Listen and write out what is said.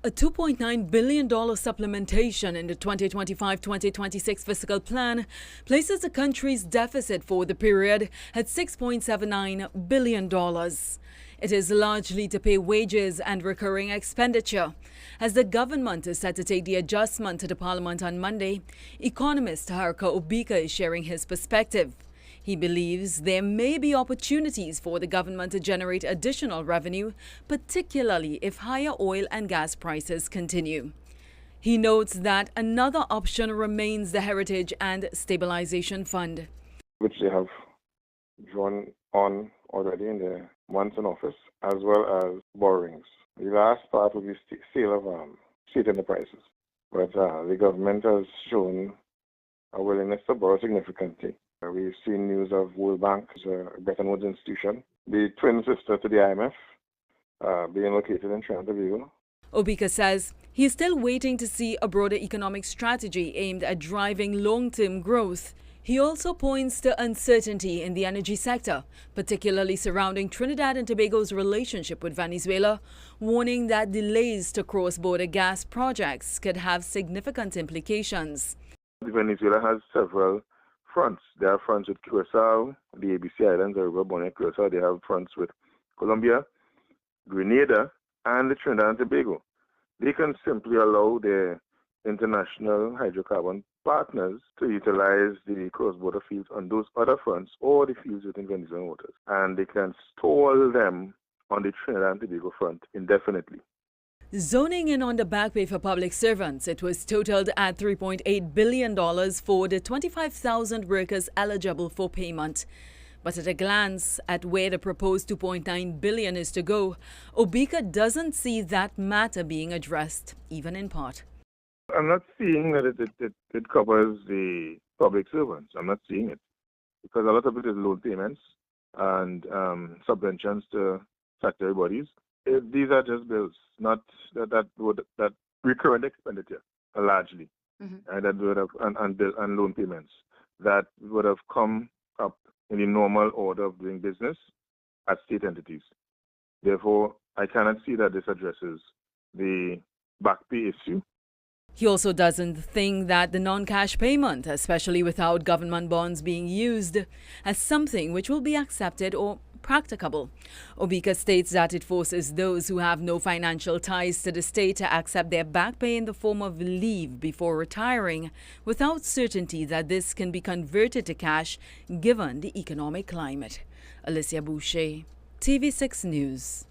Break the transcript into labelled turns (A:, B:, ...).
A: A $2.9 billion supplementation in the 2025-2026 fiscal plan places the country's deficit for the period at $6.79 billion. It is largely to pay wages and recurring expenditure. As the government is set to take the adjustment to the parliament on Monday, economist Taharqa Obika is sharing his perspective. He believes there may be opportunities for the government to generate additional revenue, particularly if higher oil and gas prices continue. He notes that another option remains the Heritage and Stabilization Fund,
B: which they have drawn on already in their months in office, as well as borrowings. The last part will be sale of state enterprises. But the government has shown a willingness to borrow significantly. We've seen news of World Bank, a Bretton Woods institution, the twin sister to the IMF, being located in Trinidad and Tobago.
A: Obika says he is still waiting to see a broader economic strategy aimed at driving long-term growth. He also points to uncertainty in the energy sector, particularly surrounding Trinidad and Tobago's relationship with Venezuela, warning that delays to cross-border gas projects could have significant implications.
B: Venezuela has several fronts. They have fronts with Curacao, the ABC Islands, Aruba, Bonaire, Curacao. They have fronts with Colombia, Grenada, and the Trinidad and Tobago. They can simply allow their international hydrocarbon partners to utilize the cross-border fields on those other fronts or the fields within Venezuelan waters. And they can stall them on the Trinidad and Tobago front indefinitely.
A: Zoning in on the back pay for public servants, it was totaled at $3.8 billion for the 25,000 workers eligible for payment. But at a glance at where the proposed $2.9 billion is to go, Obika doesn't see that matter being addressed, even in part.
B: I'm not seeing that it covers the public servants. I'm not seeing it. Because a lot of it is loan payments and subventions to statutory bodies. These are just bills, not that recurrent expenditure, largely, and that would have and loan payments that would have come up in the normal order of doing business at state entities. Therefore, I cannot see that this addresses the back pay issue.
A: He also doesn't think that the non-cash payment, especially without government bonds being used, as something which will be accepted or practicable. Obika states that it forces those who have no financial ties to the state to accept their back pay in the form of leave before retiring, without certainty that this can be converted to cash given the economic climate. Alicia Boucher, TV6 News.